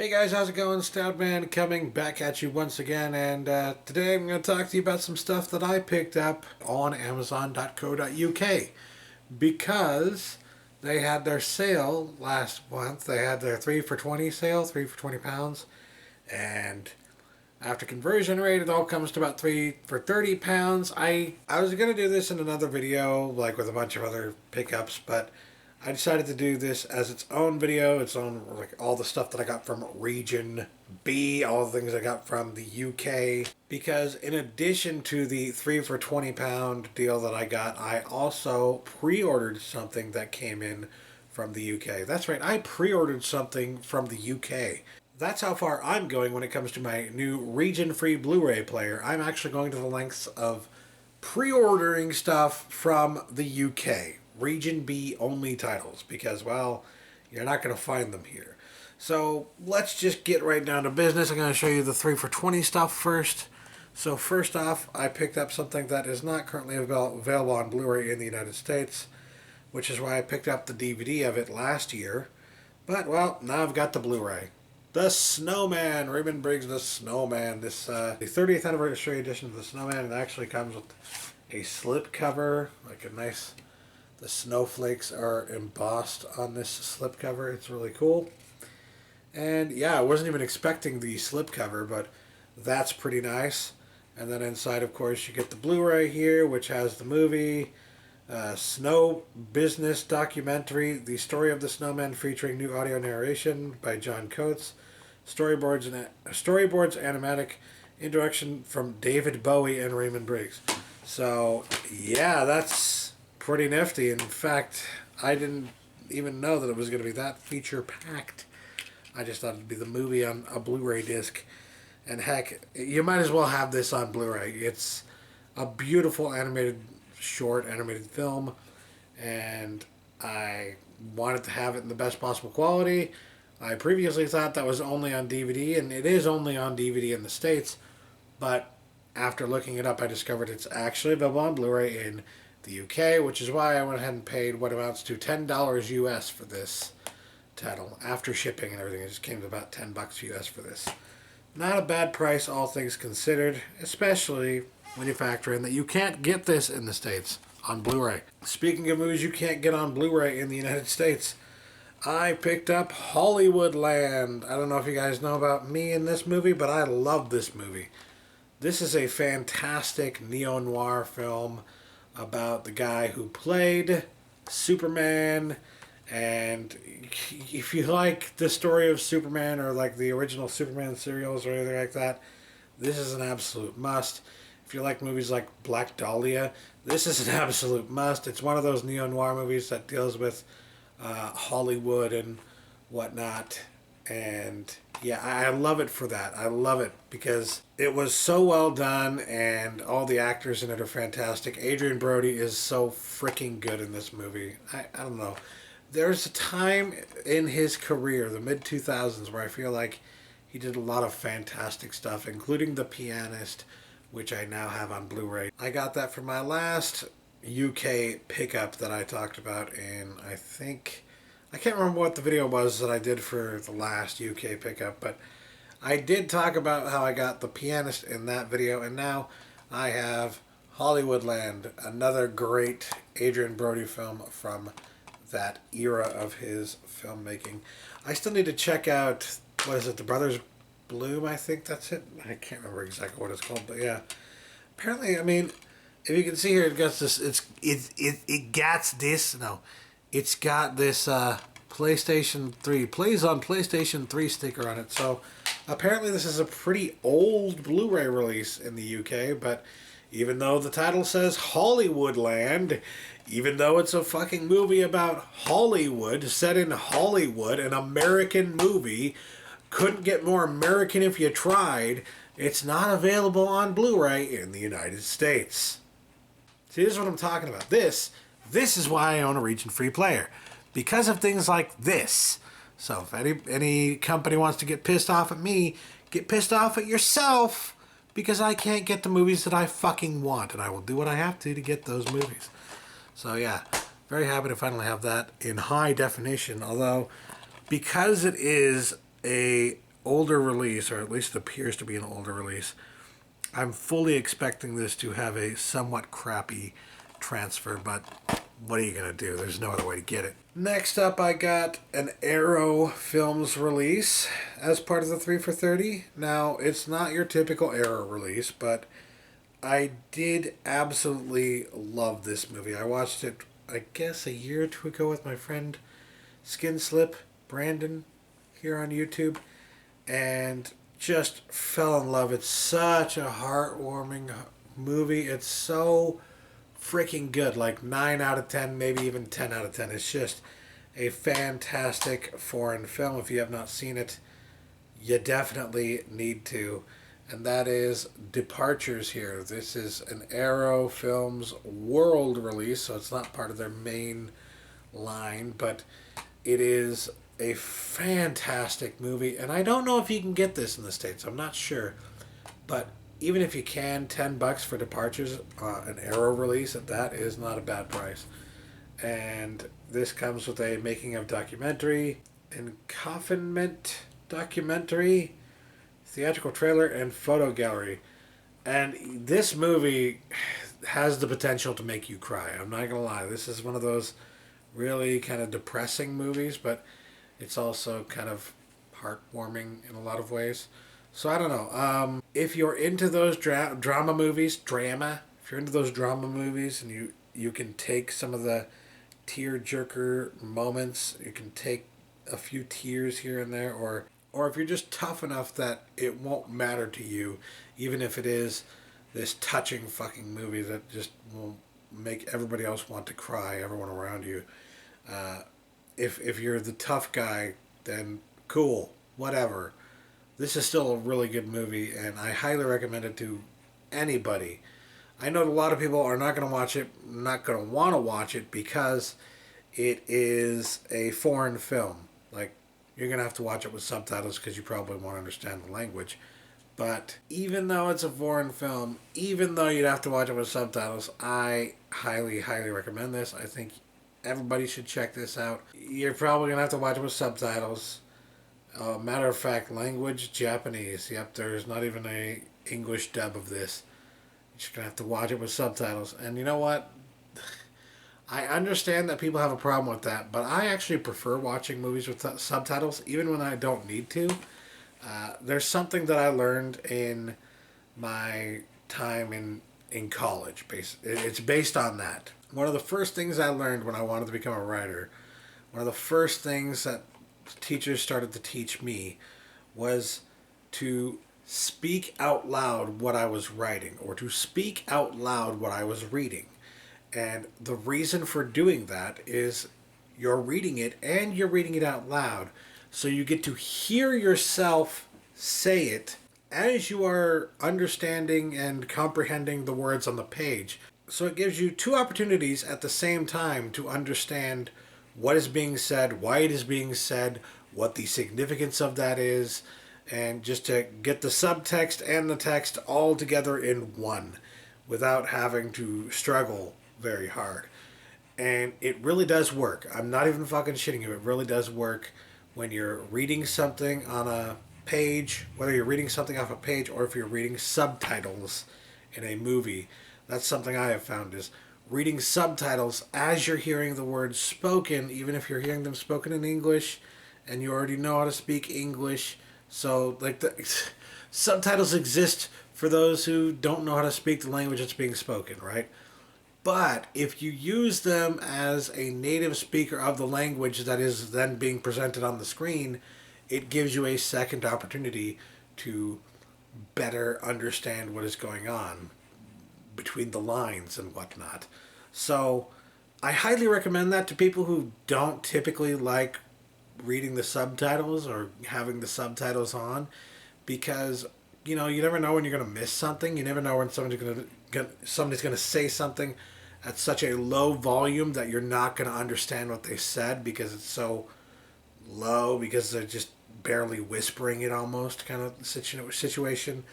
Hey guys, how's it going? Snowman coming back at you once again, and today I'm going to talk to you about some stuff that I picked up on Amazon.co.uk because they had their sale last month. They had their 3 for 20 sale, 3 for £20, and after conversion rate, it all comes to about 3 for £30. I was going to do this in another video, like with a bunch of other pickups, but I decided to do this as its own video, its own, like all the stuff that I got from Region B, all the things I got from the UK. Because in addition to the 3 for £20 deal that I got, I also pre-ordered something that came in from the UK. That's right, I pre-ordered something from the UK. That's how far I'm going when it comes to my new region-free Blu-ray player. I'm actually going to the lengths of pre-ordering stuff from the UK. Region B only titles, because, well, you're not going to find them here. So let's just get right down to business. I'm going to show you the 3 for 20 stuff first. So first off, I picked up something that is not currently available on Blu-ray in the United States, which is why I picked up the DVD of it last year. But, well, now I've got the Blu-ray. The Snowman, Raymond Briggs' The Snowman. This the 30th anniversary edition of The Snowman. It actually comes with a slip cover, like a nice... The snowflakes are embossed on this slip cover. It's really cool. And yeah, I wasn't even expecting the slip cover, but that's pretty nice. And then inside, of course, you get the Blu-ray here, which has the movie, Snow Business Documentary, The Story of the Snowman, featuring new audio narration by John Coates, storyboards animatic, introduction from David Bowie and Raymond Briggs. So yeah, that's pretty nifty. In fact, I didn't even know that it was going to be that feature packed. I just thought it'd be the movie on a Blu-ray disc. And heck, you might as well have this on Blu-ray. It's a beautiful short animated film, and I wanted to have it in the best possible quality. I previously thought that was only on DVD, and it is only on DVD in the States, but after looking it up, I discovered it's actually available on Blu-ray in the UK, which is why I went ahead and paid what amounts to $10 US for this title. After shipping and everything, it just came to about $10 US for this. Not a bad price, all things considered, especially when you factor in that you can't get this in the States on Blu-ray. Speaking of movies you can't get on Blu-ray in the United States, I picked up Hollywoodland. I don't know if you guys know about me in this movie, but I love this movie. This is a fantastic neo-noir film about the guy who played Superman, and if you like the story of Superman or like the original Superman serials or anything like that, this is an absolute must. If you like movies like Black Dahlia, this is an absolute must. It's one of those neo-noir movies that deals with Hollywood and whatnot, and yeah, I love it for that. I love it because it was so well done, and all the actors in it are fantastic. Adrian Brody is so freaking good in this movie. I don't know. There's a time in his career, the mid-2000s, where I feel like he did a lot of fantastic stuff, including The Pianist, which I now have on Blu-ray. I got that from my last UK pickup that I talked about in, I think... I can't remember what the video was that I did for the last UK pickup, but I did talk about how I got The Pianist in that video, and now I have Hollywoodland, another great Adrian Brody film from that era of his filmmaking. I still need to check out, what is it, The Brothers Bloom, I think that's it? I can't remember exactly what it's called, but yeah. Apparently, I mean, if you can see here, it got this, it's got this PlayStation 3, plays on PlayStation 3 sticker on it. So apparently this is a pretty old Blu-ray release in the UK, but even though the title says Hollywoodland, even though it's a fucking movie about Hollywood, set in Hollywood, an American movie, couldn't get more American if you tried, it's not available on Blu-ray in the United States. See, this is what I'm talking about. This is why I own a region-free player. Because of things like this. So if any company wants to get pissed off at me, get pissed off at yourself, because I can't get the movies that I fucking want, and I will do what I have to get those movies. So yeah, very happy to finally have that in high definition, although because it is a older release, or at least appears to be an older release. I'm fully expecting this to have a somewhat crappy transfer, but what are you going to do? There's no other way to get it. Next up, I got an Arrow Films release as part of the 3 for 30. Now, it's not your typical Arrow release, but I did absolutely love this movie. I watched it, I guess, a year or two ago with my friend Skin Slip Brandon here on YouTube, and just fell in love. It's such a heartwarming movie. It's so freaking good. Like 9 out of 10, maybe even 10 out of 10. It's just a fantastic foreign film. If you have not seen it, you definitely need to. And that is Departures here. This is an Arrow Films world release, so it's not part of their main line, but it is a fantastic movie. And I don't know if you can get this in the States. I'm not sure. But even if you can, $10 for Departures, an Arrow release, that is not a bad price. And this comes with a making of documentary, encoffinment documentary, theatrical trailer, and photo gallery. And this movie has the potential to make you cry. I'm not gonna lie. This is one of those really kind of depressing movies, but it's also kind of heartwarming in a lot of ways. So I don't know. If you're into those drama movies, if you're into those drama movies and you can take some of the tear-jerker moments, you can take a few tears here and there, or if you're just tough enough that it won't matter to you, even if it is this touching fucking movie that just will make everybody else want to cry, everyone around you. If you're the tough guy, then cool, whatever. This is still a really good movie, and I highly recommend it to anybody. I know a lot of people are not going to watch it, not going to want to watch it because it is a foreign film. Like, you're going to have to watch it with subtitles because you probably won't understand the language. But even though it's a foreign film, even though you'd have to watch it with subtitles, I highly, highly recommend this. I think everybody should check this out. You're probably going to have to watch it with subtitles. Matter of fact, language, Japanese. Yep, there's not even a English dub of this. You're just going to have to watch it with subtitles. And you know what? I understand that people have a problem with that, but I actually prefer watching movies with subtitles, even when I don't need to. There's something that I learned in my time in college. It's based on that. One of the first things I learned when I wanted to become a writer, one of the first things that teachers started to teach me was to speak out loud what I was writing, or to speak out loud what I was reading. And the reason for doing that is you're reading it and you're reading it out loud. So you get to hear yourself say it as you are understanding and comprehending the words on the page. So it gives you two opportunities at the same time to understand what is being said, why it is being said, what the significance of that is, and just to get the subtext and the text all together in one without having to struggle very hard. And it really does work. I'm not even fucking shitting you. It really does work when you're reading something on a page, whether you're reading something off a page or if you're reading subtitles in a movie. That's something I have found is reading subtitles as you're hearing the words spoken, even if you're hearing them spoken in English and you already know how to speak English. So, like, the subtitles exist for those who don't know how to speak the language that's being spoken, right? But if you use them as a native speaker of the language that is then being presented on the screen, it gives you a second opportunity to better understand what is going on between the lines and whatnot. So I highly recommend that to people who don't typically like reading the subtitles or having the subtitles on, because you never know when you're going to miss something. You never know when somebody's going to say something at such a low volume that you're not going to understand what they said because it's so low, because they're just barely whispering it almost kind of situation.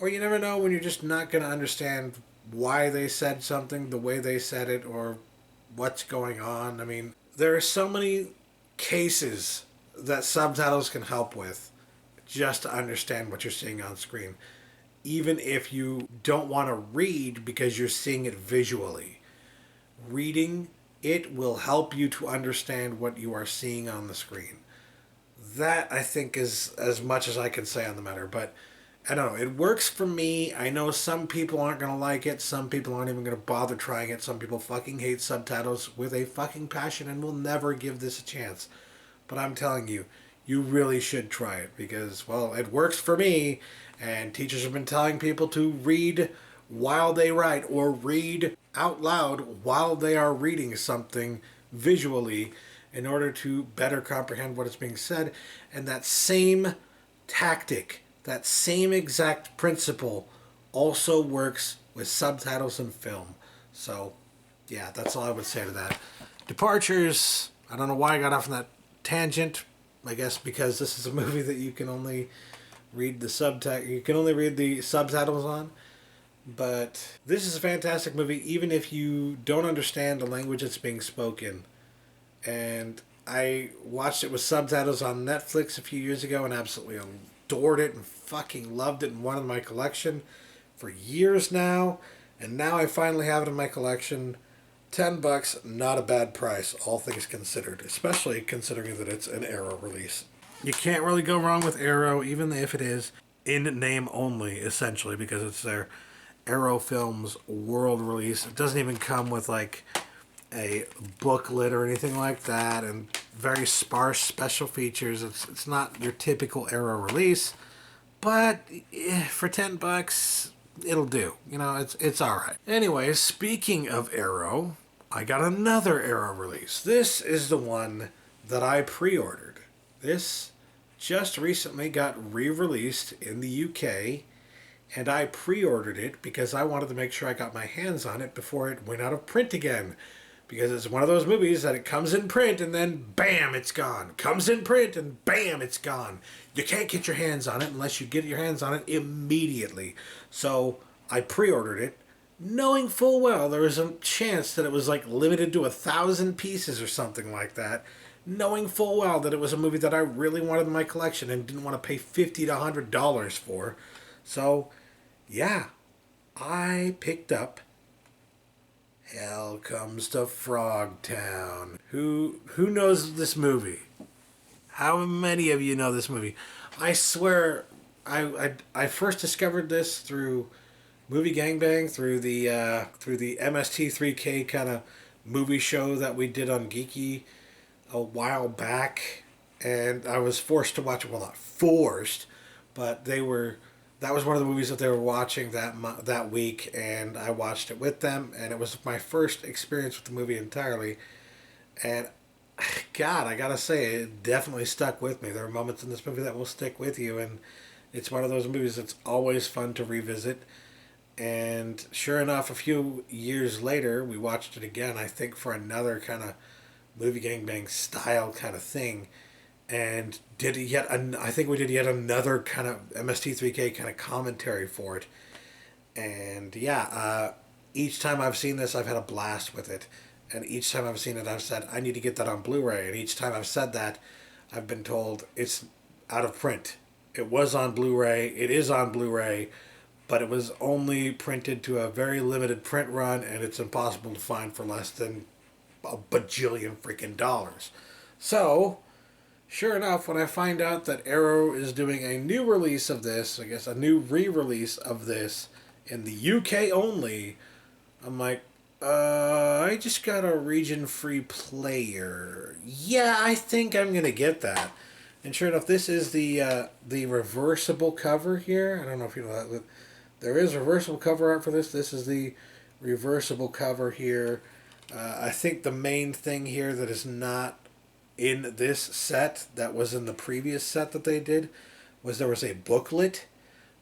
Or you never know when you're just not going to understand why they said something the way they said it or what's going on. I mean, there are so many cases that subtitles can help with just to understand what you're seeing on screen, even if you don't want to read because you're seeing it visually. Reading it will help you to understand what you are seeing on the screen. That, I think, is as much as I can say on the matter. But I don't know. It works for me. I know some people aren't going to like it. Some people aren't even going to bother trying it. Some people fucking hate subtitles with a fucking passion and will never give this a chance. But I'm telling you, you really should try it because, well, it works for me. And teachers have been telling people to read while they write or read out loud while they are reading something visually in order to better comprehend what is being said. And that same tactic, that same exact principle also works with subtitles and film. So, yeah, that's all I would say to that. Departures, I don't know why I got off on that tangent. I guess because this is a movie that you can only read the subtitles on. But this is a fantastic movie, even if you don't understand the language that's being spoken. And I watched it with subtitles on Netflix a few years ago and absolutely adored it and fucking loved it and wanted my collection for years now. And now I finally have it in my collection. $10, not a bad price, all things considered, especially considering that it's an Arrow release. You can't really go wrong with Arrow, even if it is in name only, essentially, because it's their Arrow Films world release. It doesn't even come with like a booklet or anything like that, and very sparse special features. It's not your typical Arrow release, but for $10, it'll do. You know, it's all right. Anyway, speaking of Arrow, I got another Arrow release. This is the one that I pre-ordered. This just recently got re-released in the UK, and I pre-ordered it because I wanted to make sure I got my hands on it before it went out of print again. Because it's one of those movies that it comes in print and then bam, it's gone. Comes in print and bam, it's gone. You can't get your hands on it unless you get your hands on it immediately. So I pre-ordered it, knowing full well there was a chance that it was like limited to 1,000 pieces or something like that. Knowing full well that it was a movie that I really wanted in my collection and didn't want to pay $50 to $100 for. So, yeah, I picked up Hell Comes to Frogtown. Who knows this movie? How many of you know this movie? I swear, I first discovered this through Movie Gangbang, through the MST3K kind of movie show that we did on Geeky a while back, and I was forced to watch it. Well, not forced, but that was one of the movies that they were watching that week, and I watched it with them, and it was my first experience with the movie entirely. And God, I gotta say, it definitely stuck with me. There are moments in this movie that will stick with you, and it's one of those movies that's always fun to revisit. And sure enough, a few years later, we watched it again, I think for another kind of Movie Gangbang style kind of thing. And I think we did yet another kind of MST3K kind of commentary for it. And yeah, each time I've seen this, I've had a blast with it. And each time I've seen it, I've said, I need to get that on Blu-ray. And each time I've said that, I've been told it's out of print. It was on Blu-ray, it is on Blu-ray, but it was only printed to a very limited print run, and it's impossible to find for less than a bajillion freaking dollars. So, sure enough, when I find out that Arrow is doing a new release of this, I guess a new re-release of this in the UK only, I'm like, I just got a region-free player. Yeah, I think I'm gonna get that. And sure enough, this is the reversible cover here. I don't know if you know that, but there is reversible cover art for this. This is the reversible cover here. I think the main thing here that is not in this set that was in the previous set that they did was there was a booklet,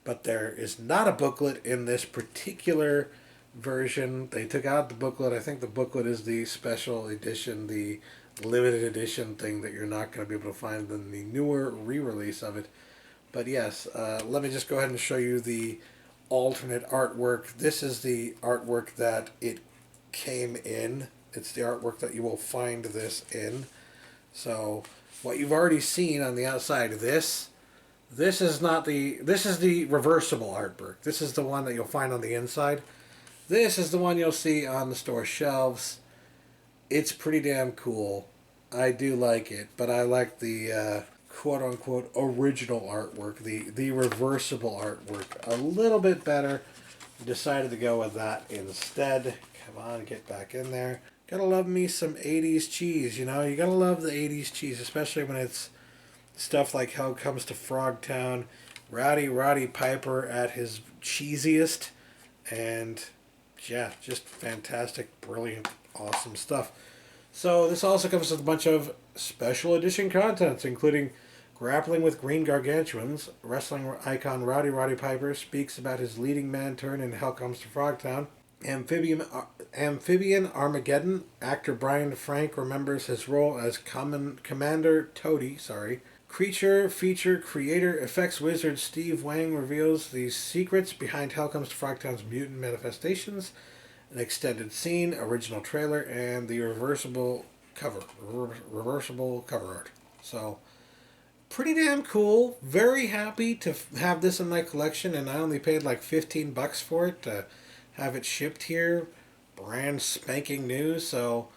but there is not a booklet in this particular version. They took out the booklet. I think the booklet is the special edition, the limited edition thing that you're not going to be able to find in the newer re-release of it. But yes, let me just go ahead and show you the alternate artwork. This is the artwork that it came in. It's the artwork that you will find this in. So what you've already seen on the outside of this, This is not the, this is the reversible artwork. This is the one that you'll find on the inside. This is the one you'll see on the store shelves. It's pretty damn cool. I do like it, but I like the quote unquote original artwork, the reversible artwork, a little bit better. Decided to go with that instead. Come on, get back in there. Gotta love me some 80s cheese, you know? You gotta love the 80s cheese, especially when it's stuff like Hell Comes to Frogtown, Rowdy Roddy Piper at his cheesiest, and yeah, just fantastic, brilliant, awesome stuff. So this also comes with a bunch of special edition contents, including grappling with green gargantuans. Wrestling icon Rowdy Roddy Piper speaks about his leading man turn in Hell Comes to Frogtown. Amphibian Armageddon. Actor Brian Frank remembers his role as Commander Toady. Creature feature creator effects wizard Steve Wang reveals the secrets behind Hell Comes to Frogtown's mutant manifestations. An extended scene, original trailer, and the reversible cover art. So, pretty damn cool. Very happy to have this in my collection, and I only paid like $15 for it to have it shipped here. Brand spanking new, so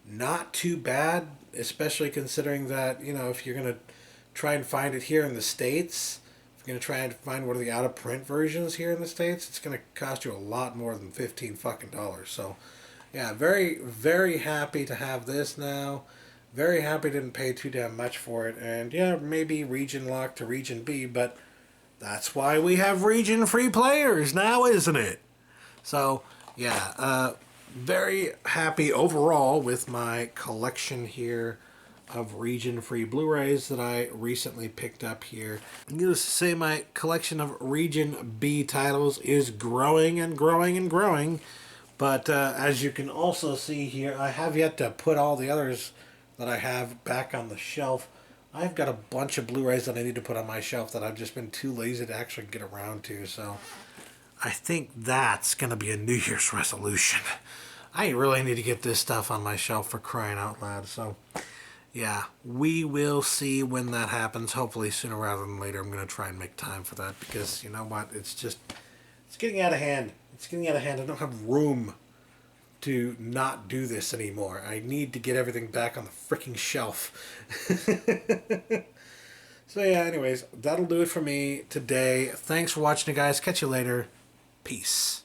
not too bad, especially considering that, you know, if you're going to try and find it here in the States, if you're going to try and find one of the out-of-print versions here in the States, it's going to cost you a lot more than $15 fucking dollars. So, yeah, very, very happy to have this now. Very happy didn't pay too damn much for it. And, yeah, maybe region locked to Region B, but that's why we have region-free players now, isn't it? So, yeah, very happy overall with my collection here of region-free Blu-rays that I recently picked up here. Needless to say, my collection of Region B titles is growing and growing and growing. But as you can also see here, I have yet to put all the others that I have back on the shelf. I've got a bunch of Blu-rays that I need to put on my shelf that I've just been too lazy to actually get around to. So I think that's going to be a New Year's resolution. I really need to get this stuff on my shelf, for crying out loud. So yeah, we will see when that happens. Hopefully sooner rather than later. I'm going to try and make time for that because, you know what, it's getting out of hand. It's getting out of hand. I don't have room to not do this anymore. I need to get everything back on the freaking shelf. So yeah, anyways, that'll do it for me today. Thanks for watching, guys. Catch you later. Peace.